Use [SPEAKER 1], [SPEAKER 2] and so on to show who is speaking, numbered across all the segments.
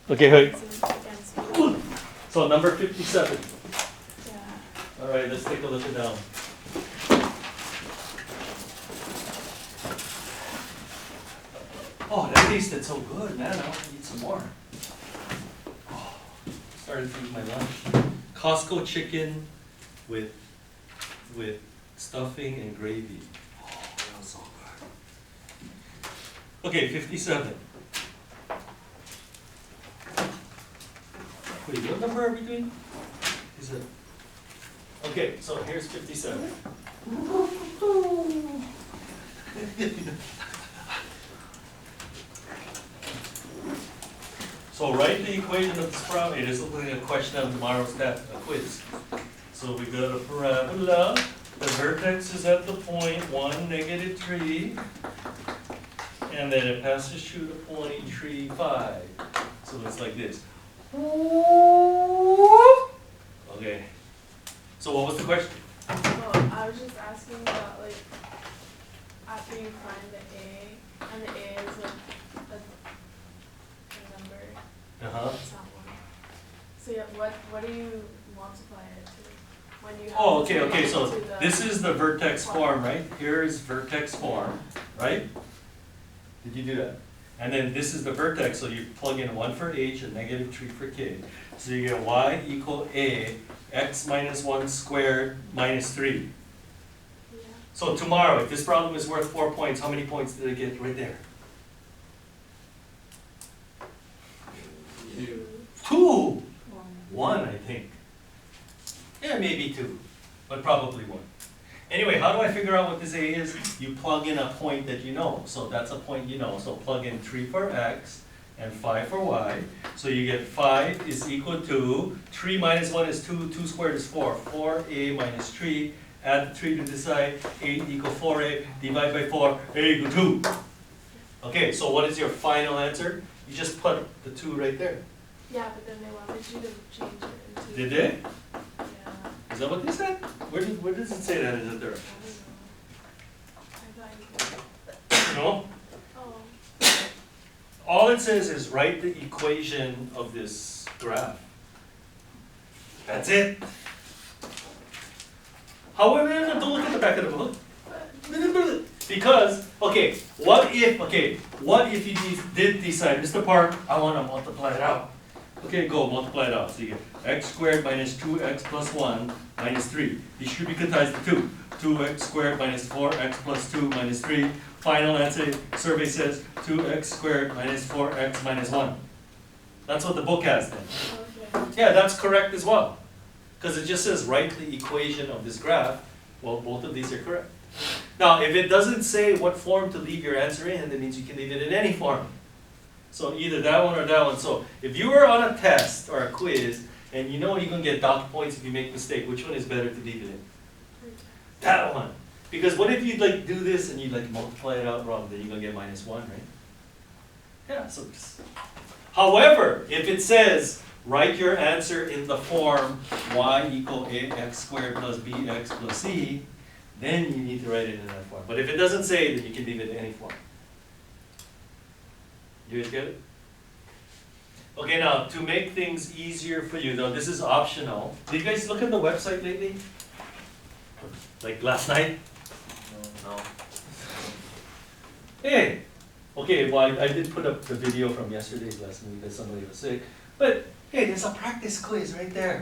[SPEAKER 1] Okay, wait.
[SPEAKER 2] Against me.
[SPEAKER 1] So number 57.
[SPEAKER 2] Yeah.
[SPEAKER 1] All right, let's take a look at that one. Oh, that tasted so good, man. I want to eat some more. Oh, started to eat my lunch. Costco chicken with stuffing and gravy. Oh, that was so good. Okay, 57. Wait, what number are we doing? Is it? Okay, so here's 57. So write the equation of this problem. It is looking like a question on tomorrow's test, a quiz. So we got a parabola. The vertex is at the point 1, -3. And then it passes through the point 3, 5. So it's like this. Okay. So what was the question?
[SPEAKER 2] Well, I was just asking about, like, after you find the A, and the A is like a number,
[SPEAKER 1] Uh-huh.
[SPEAKER 2] it's not one. So yeah, what do you multiply it to? When you have
[SPEAKER 1] Oh,
[SPEAKER 2] to
[SPEAKER 1] okay, so
[SPEAKER 2] to the
[SPEAKER 1] this is the vertex form, right? Here is vertex form, right? Did you do that? And then this is the vertex, so you plug in 1 for h and -3 for k. So you get y equal a, x minus 1 squared minus 3.
[SPEAKER 2] Yeah.
[SPEAKER 1] So tomorrow, if this problem is worth 4 points, how many points did I get right there? 2! 1, I think. Yeah, maybe 2, but probably 1. Anyway, how do I figure out what this A is? You plug in a point that you know. So that's a point you know. So plug in 3 for x and 5 for y. So you get 5 is equal to, 3 minus 1 is 2, 2 squared is 4. 4a minus 3, add 3 to this side, 8 equal 4a, divide by 4, a equal 2. Okay, so what is your final answer? You just put the 2 right there.
[SPEAKER 2] Yeah, but then they wanted you to change it into.
[SPEAKER 1] Did they?
[SPEAKER 2] Yeah.
[SPEAKER 1] Is that what they said? Where does it say that in the
[SPEAKER 2] I
[SPEAKER 1] directions?
[SPEAKER 2] don't know. I thought you
[SPEAKER 1] No?
[SPEAKER 2] Oh.
[SPEAKER 1] All it says is write the equation of this graph. That's it. However, don't look at the back of the book. Because, okay, what if you did decide, Mr. Park, I want to multiply it out. Okay, go multiply it out. So you get x squared minus 2x plus 1 minus 3. Distributize the 2. 2x squared minus 4x plus 2 minus 3. Final answer, survey says 2x squared minus 4x minus 1. That's what the book has then.
[SPEAKER 2] Okay.
[SPEAKER 1] Yeah, that's correct as well. Because it just says write the equation of this graph. Well, both of these are correct. Now, if it doesn't say what form to leave your answer in, that means you can leave it in any form. So either that one or that one. So if you were on a test or a quiz, and you know you're going to get docked points if you make a mistake, which one is better to leave it in? That one. Because what if you like do this and you like multiply it out wrong, then you're going to get -1, right? Yeah, so just. However, if it says write your answer in the form y equal ax squared plus bx plus c, then you need to write it in that form. But if it doesn't say, then you can leave it in any form. You guys get it? Okay, now to make things easier for you, though, this is optional. Did you guys look at the website lately? Like last night? No. Hey! Okay, well, I did put up the video from yesterday's lesson because somebody was sick. But hey, there's a practice quiz right there.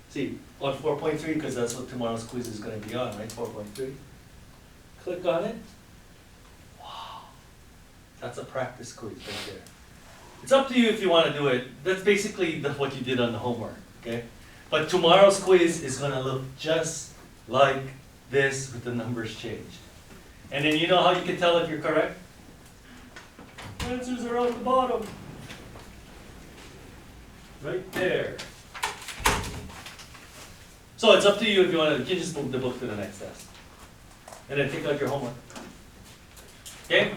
[SPEAKER 1] See, on 4.3, because that's what tomorrow's quiz is going to be on, right? 4.3. Click on it. Wow. That's a practice quiz right there. It's up to you if you want to do it. That's basically what you did on the homework, okay? But tomorrow's quiz is going to look just like this with the numbers changed. And then you know how you can tell if you're correct? Answers are at the bottom. Right there. So it's up to you if you want to, you can just move the book to the next test. And then take out your homework. Okay?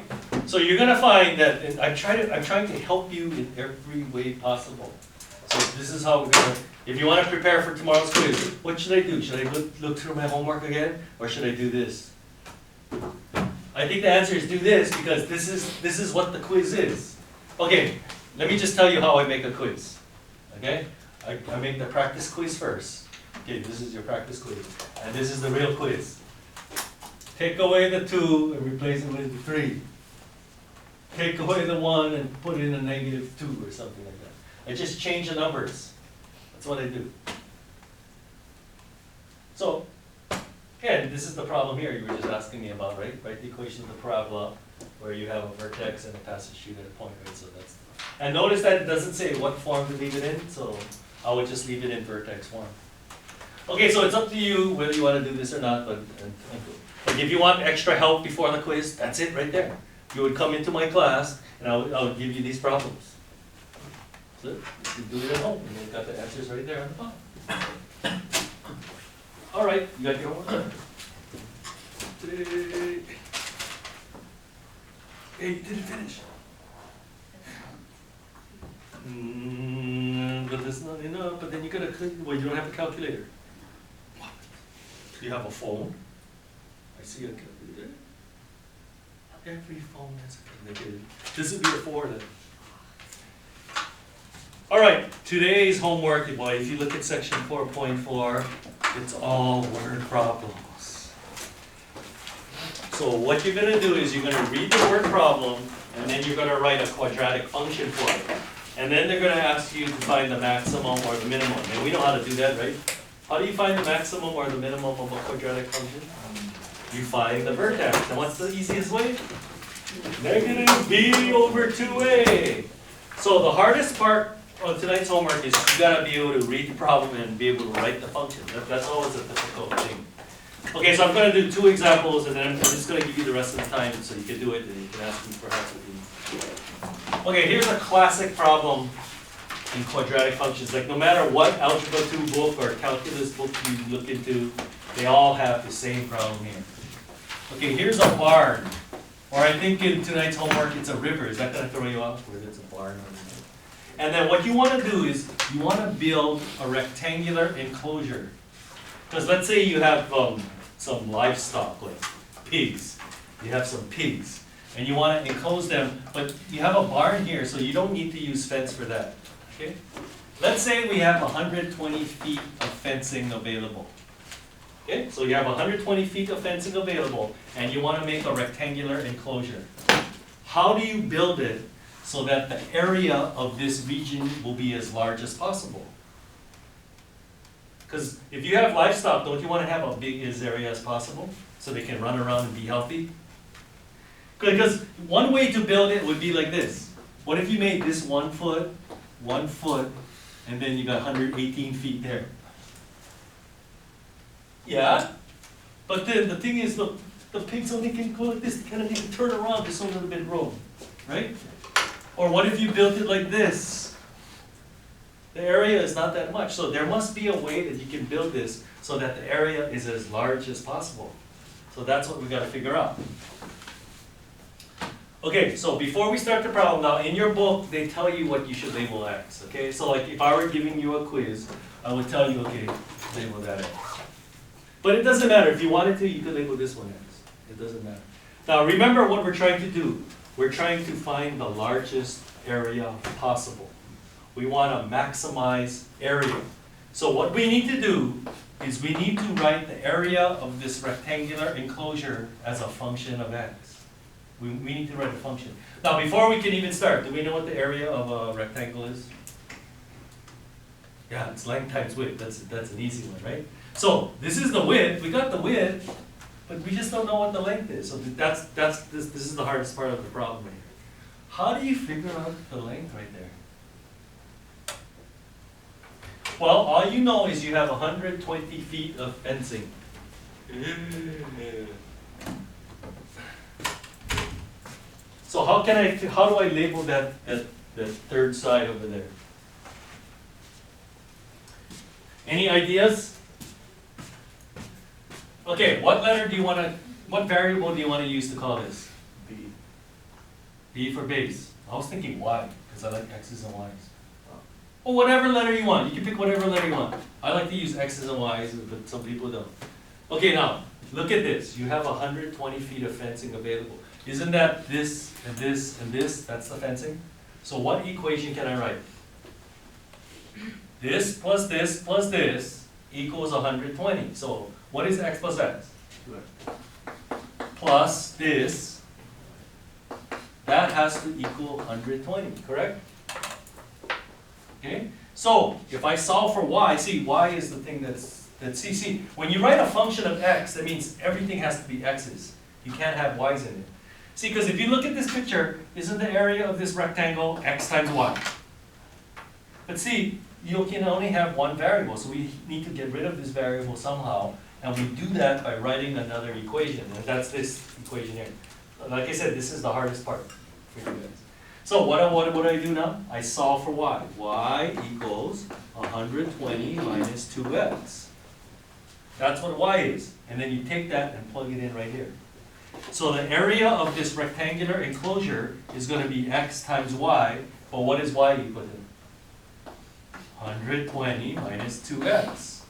[SPEAKER 1] So you're gonna find that, and I'm trying to help you in every way possible. So this is how we're gonna, if you want to prepare for tomorrow's quiz, what should I do? Should I look through my homework again? Or should I do this? I think the answer is do this because this is what the quiz is. Okay, let me just tell you how I make a quiz, okay? I make the practice quiz first. Okay, this is your practice quiz, and this is the real quiz. Take away the 2 and replace it with the 3. Take away the 1 and put in a -2 or something like that. I just change the numbers. That's what I do. So, again, this is the problem here you were just asking me about, right? Write the equation of the parabola where you have a vertex and a passage shoot at a point, right? So that's, and notice that it doesn't say what form to leave it in, so I would just leave it in vertex form. Okay, so it's up to you whether you want to do this or not, but like if you want extra help before the quiz, that's it right there. You would come into my class and I would give you these problems. So you can do it at home, and you've got the answers right there on the bottom. All right, you got your homework done. Hey, you didn't finish. But that's not enough, but then you gotta, well, you don't have a calculator. What? You have a phone? I see a calculator. Every phone has a calculator. This would be a 4 then. All right, today's homework, boy, if you look at section 4.4, it's all word problems. So what you're gonna do is you're gonna read the word problem, and then you're gonna write a quadratic function for it. And then they're gonna ask you to find the maximum or the minimum. And we know how to do that, right? How do you find the maximum or the minimum of a quadratic function? You find the vertex. And what's the easiest way? -b over 2a. So the hardest part of tonight's homework is you gotta be able to read the problem and be able to write the function. That's always a difficult thing. Okay, so I'm gonna do 2 examples, and then I'm just gonna give you the rest of the time so you can do it, and you can ask me for help if you need. Okay, here's a classic problem in quadratic functions. Like no matter what Algebra 2 book or calculus book you look into, they all have the same problem here. Okay, here's a barn. Or I think in tonight's homework it's a river. Is that gonna throw you off whether it's a barn or something? And then what you wanna do is you wanna build a rectangular enclosure. Because let's say you have some livestock, like pigs. You have some pigs. And you want to enclose them, but you have a barn here, so you don't need to use fence for that. Okay? Let's say we have 120 feet of fencing available. Okay? So you have 120 feet of fencing available, and you want to make a rectangular enclosure. How do you build it so that the area of this region will be as large as possible? Because if you have livestock, don't you want to have as big as area as possible so they can run around and be healthy? Because one way to build it would be like this. What if you made this 1 foot, 1 foot, and then you got 118 feet there? Yeah? But then the thing is, look, the pigs only can go like this, they kind of need to turn around just a little bit room, right? Or what if you built it like this? The area is not that much, so there must be a way that you can build this so that the area is as large as possible. So that's what we got to figure out. Okay, so before we start the problem, now in your book, they tell you what you should label X, okay? So like if I were giving you a quiz, I would tell you, okay, label that X. But it doesn't matter, if you wanted to, you could label this one X. It doesn't matter. Now remember what we're trying to do. We're trying to find the largest area possible. We want to maximize area. So what we need to do is we need to write the area of this rectangular enclosure as a function of X. We need to write a function. Now, before we can even start, do we know what the area of a rectangle is? Yeah, it's length times width. That's an easy one, right? So this is the width. We got the width, but we just don't know what the length is. So this is the hardest part of the problem right here. How do you figure out the length right there? Well, all you know is you have 120 feet of fencing. So how do I label that third side over there? Any ideas? Okay, what variable do you want to use to call this? B. B for base. I was thinking Y, because I like X's and Y's. Well, whatever letter you want. You can pick whatever letter you want. I like to use X's and Y's, but some people don't. Okay, now, look at this. You have 120 feet of fencing available. Isn't that this and this and this? That's the fencing. So what equation can I write? This plus this plus this equals 120. So what is x plus x? Plus this, that has to equal 120, correct? Okay, so if I solve for y, see, y is the thing that's see, when you write a function of x, that means everything has to be x's. You can't have y's in it. See, because if you look at this picture, isn't the area of this rectangle x times y? But see, you can only have one variable, so we need to get rid of this variable somehow, and we do that by writing another equation, and that's this equation here. Like I said, this is the hardest part for you guys. So what do I do now? I solve for y. Y equals 120 minus 2x. That's what y is. And then you take that and plug it in right here. So the area of this rectangular enclosure is going to be x times y, but what is y equal to? 120 minus 2x.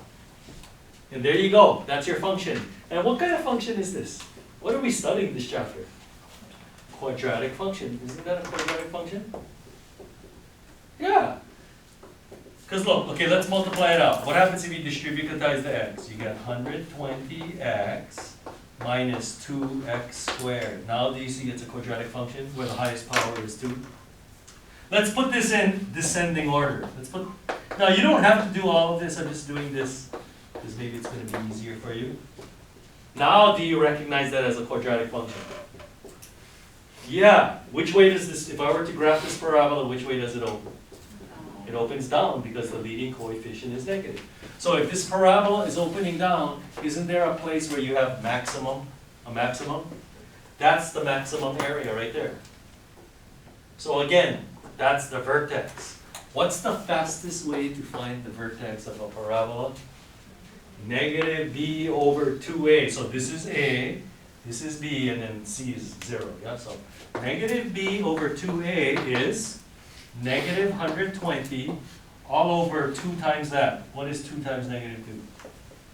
[SPEAKER 1] And there you go. That's your function. And what kind of function is this? What are we studying this chapter? Quadratic function. Isn't that a quadratic function? Yeah. Because look, okay, let's multiply it out. What happens if you distributize the x? You get 120x minus 2x squared. Now do you see it's a quadratic function where the highest power is 2? Let's put this in descending order. Now you don't have to do all of this, I'm just doing this because maybe it's going to be easier for you. Now do you recognize that as a quadratic function? Yeah. Which way does this, if I were to graph this parabola, which way does it open? It opens down because the leading coefficient is negative. So if this parabola is opening down, isn't there a place where you have a maximum? That's the maximum area right there. So again, that's the vertex. What's the fastest way to find the vertex of a parabola? Negative b over 2a. So this is a, this is b, and then c is 0. Yeah? So negative b over 2a is negative 120 all over 2 times that. What is 2 times negative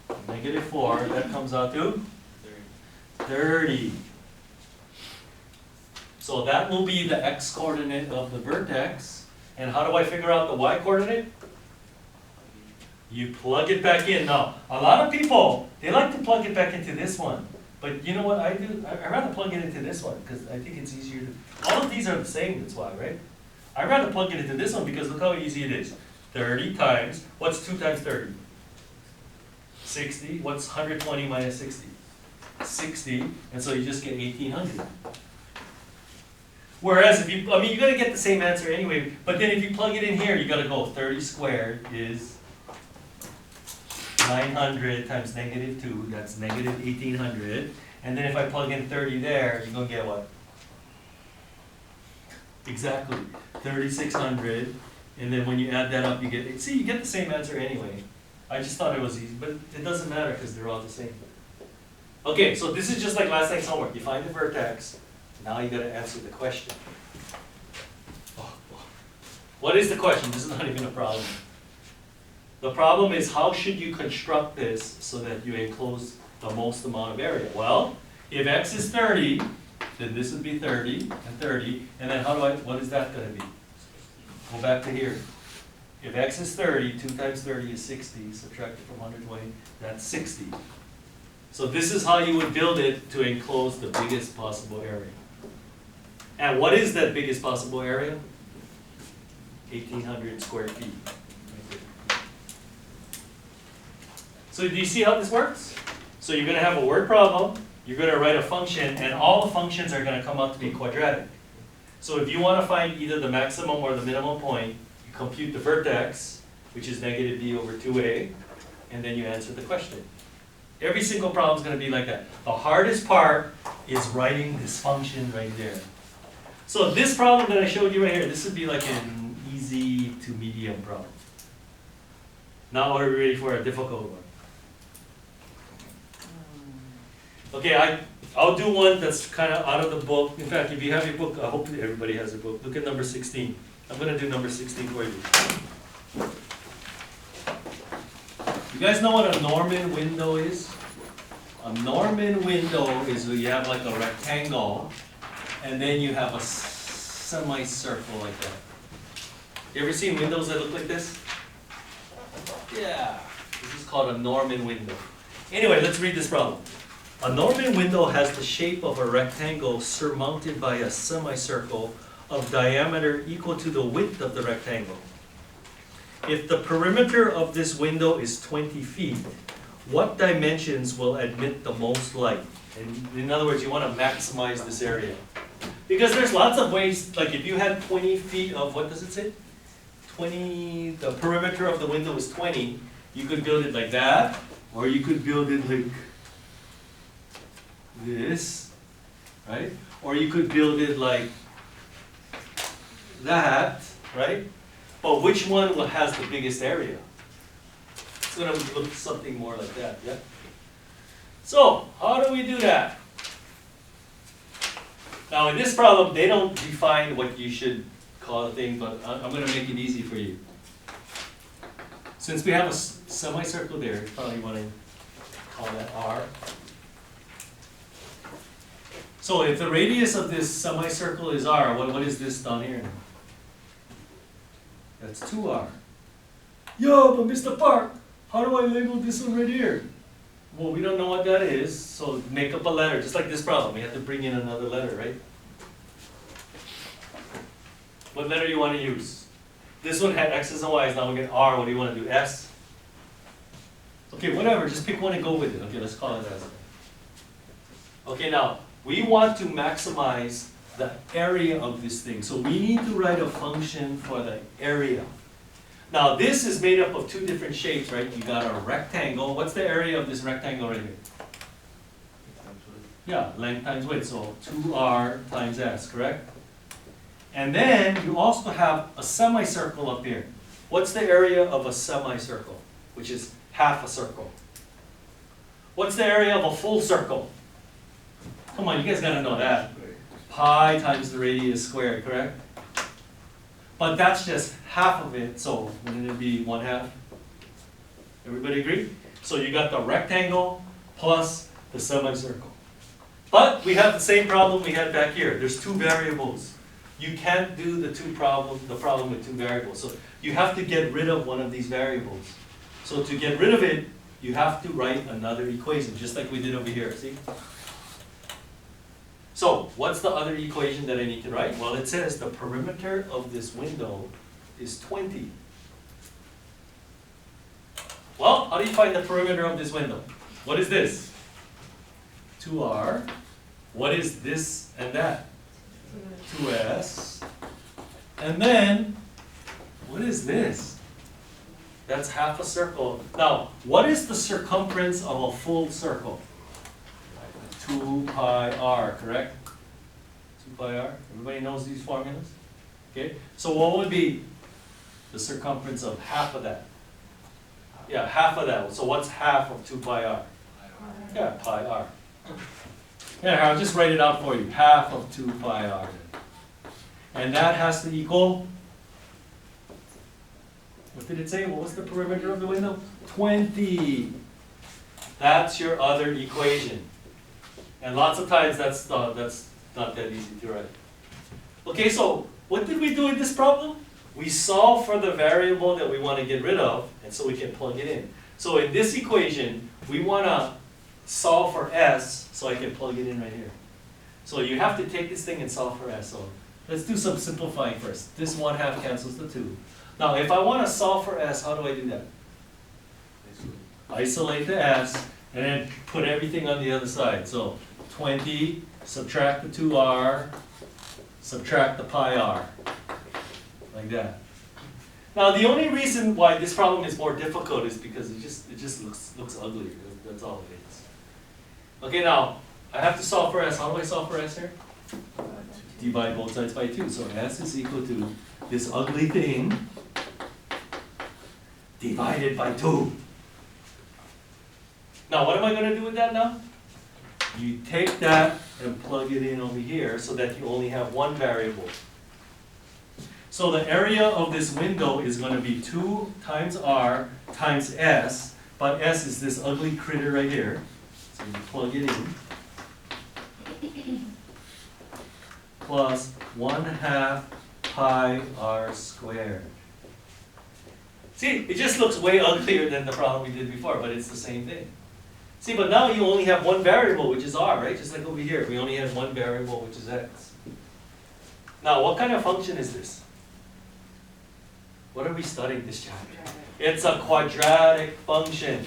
[SPEAKER 1] 2? Negative 4. That comes out to 30. So that will be the x-coordinate of the vertex. And how do I figure out the y-coordinate? You plug it back in. Now, a lot of people, they like to plug it back into this one. But you know what I do? I'd rather plug it into this one because I think it's easier to... All of these are the same, that's why, right? I'd rather plug it into this one because look how easy it is. 30 times, what's 2 times 30? 60. What's 120 minus 60? 60. And so you just get 1800. Whereas if you, you're going to get the same answer anyway, but then if you plug it in here, you got to go 30 squared is 900 times negative 2, that's negative 1800. And then if I plug in 30 there, you're going to get what? Exactly, 3600. And then when you add that up, you get, see, you get the same answer anyway. I just thought it was easy, but it doesn't matter because they're all the same. Okay, so this is just like last night's homework. You find the vertex. Now you got to answer the question. What is the question? This is not even a problem. The problem is how should you construct this so that you enclose the most amount of area? Well, if x is 30, then this would be 30 and 30. And then what is that going to be? Go back to here. If x is 30, 2 times 30 is 60. Subtract it from 120, that's 60. So this is how you would build it to enclose the biggest possible area. And what is that biggest possible area? 1,800 square feet. So do you see how this works? So you're going to have a word problem, you're going to write a function, and all the functions are going to come out to be quadratic. So if you want to find either the maximum or the minimum point, you compute the vertex, which is negative b over 2a, and then you answer the question. Every single problem is going to be like that. The hardest part is writing this function right there. So this problem that I showed you right here, this would be like an easy to medium problem. Now are we ready for a difficult one? Okay, I'll do one that's kind of out of the book. In fact, if you have your book, I hope everybody has a book. Look at number 16. I'm going to do number 16 for you. You guys know what a Norman window is? A Norman window is where you have like a rectangle, and then you have a semicircle like that. You ever seen windows that look like this? Yeah, this is called a Norman window. Anyway, let's read this problem. A Norman window has the shape of a rectangle surmounted by a semicircle of diameter equal to the width of the rectangle. If the perimeter of this window is 20 feet, what dimensions will admit the most light? And in other words, you want to maximize this area. Because there's lots of ways, like if you had 20 feet of, what does it say? 20, the perimeter of the window is 20, you could build it like that, or you could build it like this, right? Or you could build it like that, right? But which one has the biggest area? It's going to look something more like that, yeah? So, how do we do that? Now in this problem, they don't define what you should call a thing, but I'm going to make it easy for you. Since we have a semicircle there, you probably want to call that R. So if the radius of this semicircle is R, what is this down here? That's 2R. Yo, but Mr. Park, how do I label this one right here? Well, we don't know what that is, so make up a letter, just like this problem. We have to bring in another letter, right? What letter do you want to use? This one had X's and Y's, now we get R. What do you want to do, S? Okay, whatever, just pick one and go with it. Okay, let's call it S. Okay, now, we want to maximize the area of this thing. So we need to write a function for the area. Now this is made up of two different shapes, right? You got a rectangle. What's the area of this rectangle right here? Yeah, length times width, so 2R times S, correct? And then you also have a semicircle up here. What's the area of a semicircle? Which is half a circle. What's the area of a full circle? Come on, you guys gotta know that. Pi times the radius squared, correct? But that's just half of it, so wouldn't it be 1/2? Everybody agree? So you got the rectangle plus the semicircle. But we have the same problem we had back here. There's two variables. You can't do the problem with two variables. So you have to get rid of one of these variables. So to get rid of it, you have to write another equation, just like we did over here, see? So, what's the other equation that I need to write? Well, it says the perimeter of this window is 20. Well, how do you find the perimeter of this window? What is this? 2R. What is this and that? 2S. And then, what is this? That's half a circle. Now, what is the circumference of a full circle? 2 pi r, correct? 2 pi r. Everybody knows these formulas? Okay, so what would be the circumference of half of that? Yeah, half of that. So what's half of 2 pi r? Yeah, pi r. Yeah, I'll just write it out for you. Half of 2 pi r. And that has to equal, what did it say? What was the perimeter of the window? 20. That's your other equation. And lots of times that's not that easy to write. Okay, so what did we do in this problem? We solve for the variable that we want to get rid of, and so we can plug it in. So in this equation, we want to solve for S, so I can plug it in right here. So you have to take this thing and solve for S. So let's do some simplifying first. This 1/2 cancels the 2. Now if I want to solve for S, how do I do that? Isolate the S, and then put everything on the other side. So 20, subtract the 2R, subtract the pi r. Like that. Now the only reason why this problem is more difficult is because it just looks ugly. That's all it is. Okay, now I have to solve for S. How do I solve for S here? Divide both sides by 2. So S is equal to this ugly thing divided by 2. Now what am I going to do with that now? You take that and plug it in over here so that you only have one variable. So the area of this window is going to be 2 times R times S, but S is this ugly critter right here. So you plug it in. Plus 1/2 pi r squared. See, it just looks way uglier than the problem we did before, but it's the same thing. See, but now you only have one variable, which is r, right? Just like over here, we only had one variable, which is x. Now, what kind of function is this? What are we studying this chapter? It's a quadratic function,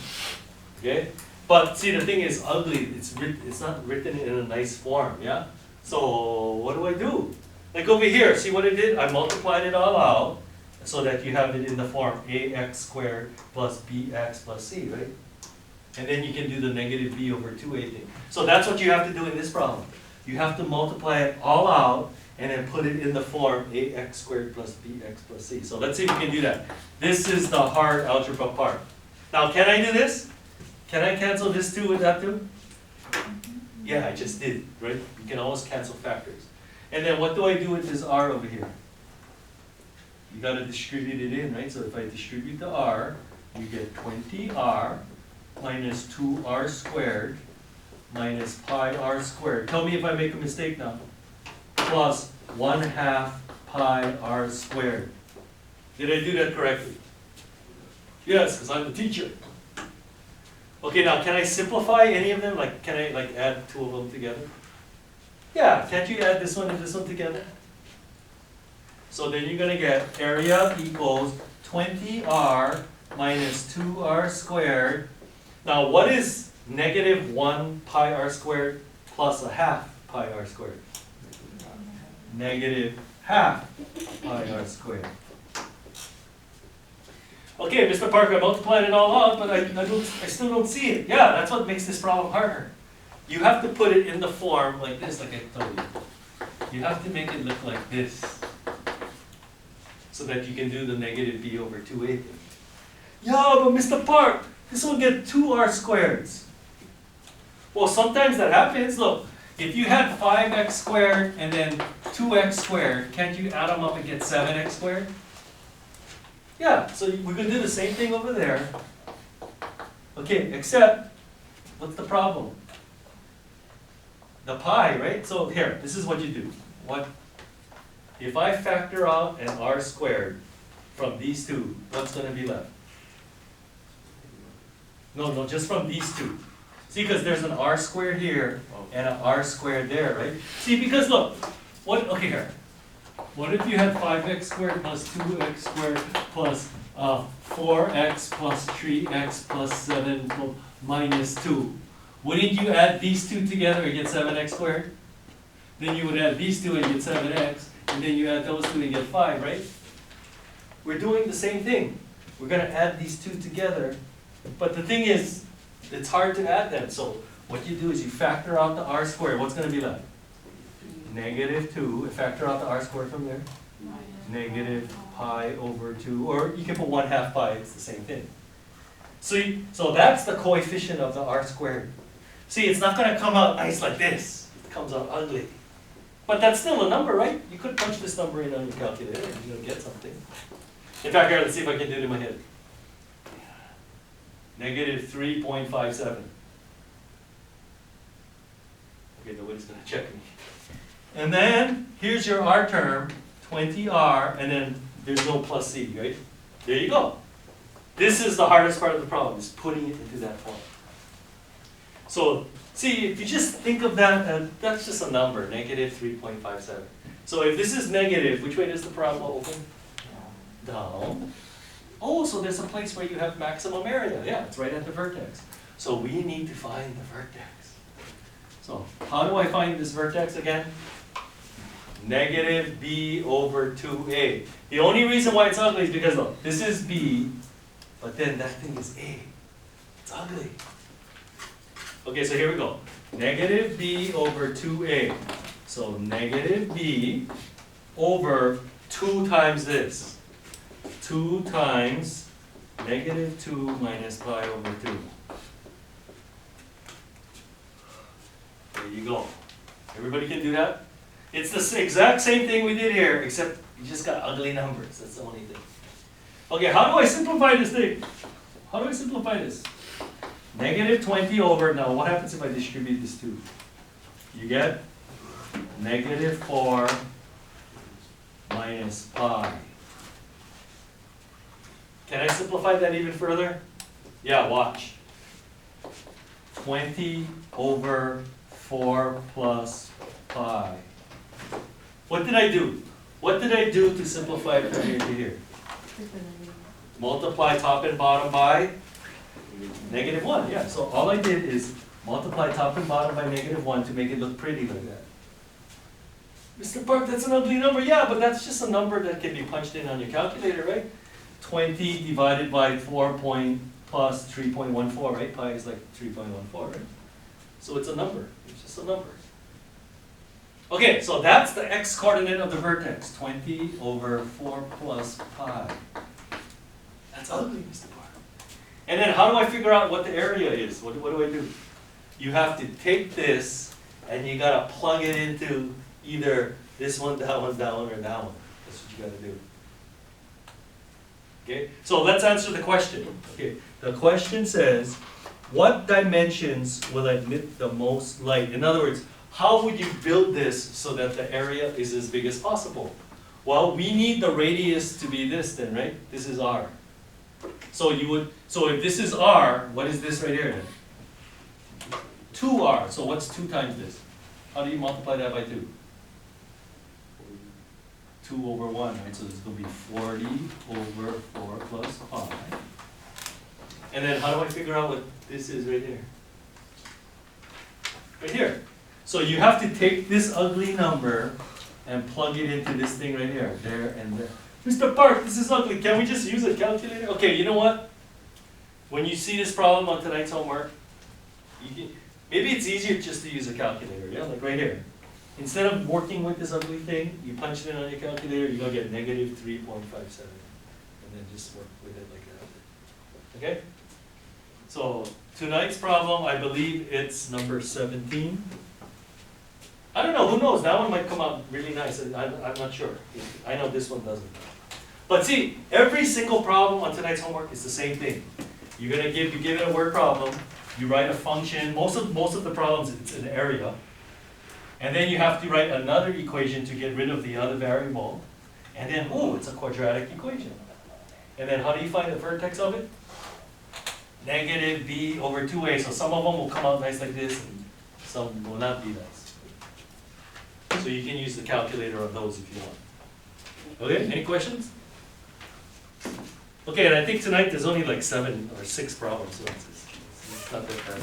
[SPEAKER 1] okay? But see, the thing is ugly. It's not written in a nice form, yeah? So what do? Like over here, see what I did? I multiplied it all out so that you have it in the form ax squared plus bx plus c, right? And then you can do the negative b over 2a thing. So that's what you have to do in this problem. You have to multiply it all out and then put it in the form ax squared plus bx plus c. So let's see if we can do that. This is the hard algebra part. Now, can I do this? Can I cancel this 2 with that 2? Yeah, I just did, right? You can always cancel factors. And then what do I do with this r over here? You got to distribute it in, right? So if I distribute the r, you get 20r minus 2r squared minus pi r squared. Tell me if I make a mistake now. Plus 1/2 pi r squared. Did I do that correctly? Yes, because I'm the teacher. Okay, now can I simplify any of them? Like, can I like add 2 of them together? Yeah, can't you add this one and this one together? So then you're gonna get area equals 20r minus 2r squared. Now what is negative 1 pi r squared plus 1/2 pi r squared? Negative 1/2 pi r squared. Okay, Mr. Parker, I multiplied it all out, but I still don't see it. Yeah, that's what makes this problem harder. You have to put it in the form like this, like I told you. You have to make it look like this, so that you can do the negative b over 2a thing. Yeah, but Mr. Park, this will get 2r squareds. Well, sometimes that happens. Look, if you had 5x squared and then 2x squared, can't you add them up and get 7x squared? Yeah, so we could do the same thing over there. Okay, except, what's the problem? The pi, right? So here, this is what you do. If I factor out an r squared from these two, what's going to be left? No, just from these two. See, because there's an r squared here and an r squared there, right? See, because look, okay, here. What if you had 5x squared plus 2x squared plus 4x plus 3x plus 7 minus 2? Wouldn't you add these two together and get 7x squared? Then you would add these two and get 7x, and then you add those two and get 5, right? We're doing the same thing. We're going to add these two together, but the thing is, it's hard to add them. So what you do is you factor out the r squared. What's going to be left? Negative 2, and factor out the r squared from there. Negative pi over 2, or you can put 1/2 pi, it's the same thing. So that's the coefficient of the r squared. See, it's not going to come out nice like this. It comes out ugly. But that's still a number, right? You could punch this number in on your calculator and you'll get something. In fact, here, let's see if I can do it in my head. Negative 3.57. Okay, nobody's going to check me. And then, here's your r term, 20r, and then there's no plus c, right? There you go. This is the hardest part of the problem, is putting it into that form. So, see, if you just think of that, that's just a number, negative 3.57. So if this is negative, which way does the parabola open? Down. Oh, so there's a place where you have maximum area. Yeah, it's right at the vertex. So we need to find the vertex. So how do I find this vertex again? Negative b over 2a. The only reason why it's ugly is because, look, this is b, but then that thing is a. It's ugly. Okay, so here we go. Negative b over 2a. So negative b over 2 times this. 2 times negative 2 minus pi over 2. There you go. Everybody can do that? It's the exact same thing we did here, except you just got ugly numbers. That's the only thing. Okay, how do I simplify this thing? How do I simplify this? Negative 20 over, now what happens if I distribute this 2? You get negative 4 minus pi. Can I simplify that even further? Yeah, watch. 20 over 4 plus pi. What did I do? What did I do to simplify it from here to here? Multiply top and bottom by -1. Yeah, so all I did is multiply top and bottom by -1 to make it look pretty like that. Mr. Park, that's an ugly number. Yeah, but that's just a number that can be punched in on your calculator, right? 20 divided by 4 plus 3.14, right? Pi is like 3.14, right? So it's a number. It's just a number. Okay, so that's the x-coordinate of the vertex. 20 over 4 plus pi. That's ugly, Mr. Park. And then how do I figure out what the area is? What do I do? You have to take this and you gotta plug it into either this one, that one, or that one. That's what you gotta do. Okay, so let's answer the question. Okay, the question says, what dimensions will admit the most light? In other words, how would you build this so that the area is as big as possible? Well, we need the radius to be this then, right? This is R. So if this is R, what is this right here then? 2R. So what's 2 times this? How do you multiply that by 2? 2 over 1, right? So this is going to be 40 over 4 plus pi. And then how do I figure out what this is right here? Right here. So you have to take this ugly number and plug it into this thing right here. There and there. Mr. Park, this is ugly. Can we just use a calculator? Okay, you know what? When you see this problem on tonight's homework, maybe it's easier just to use a calculator, yeah? Like right here. Instead of working with this ugly thing, you punch it in on your calculator, you're going to get -3.57. And then just work with it like that. Okay? So, tonight's problem, I believe it's number 17. I don't know, who knows? That one might come out really nice. I'm not sure. I know this one doesn't. But see, every single problem on tonight's homework is the same thing. You give it a word problem, you write a function, most of the problems it's an area, and then you have to write another equation to get rid of the other variable, and then, ooh, it's a quadratic equation. And then how do you find the vertex of it? -b over 2a, so some of them will come out nice like this, and some will not be nice. So you can use the calculator on those if you want. Okay, any questions? Okay, and I think tonight there's only like 7 or 6 problems, so it's not that bad.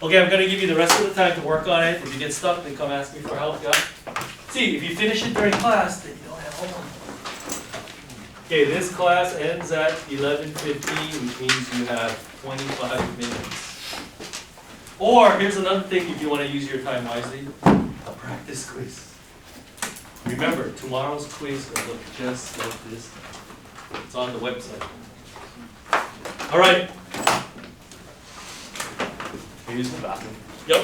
[SPEAKER 1] Okay, I'm going to give you the rest of the time to work on it. If you get stuck, then come ask me for help, yeah? See, if you finish it during class, then you don't have homework. Okay, this class ends at 11:15, which means you have 25 minutes. Or, here's another thing if you want to use your time wisely, a practice quiz. Remember, tomorrow's quiz will look just like this. It's on the website. All right. Use the bathroom. Yep.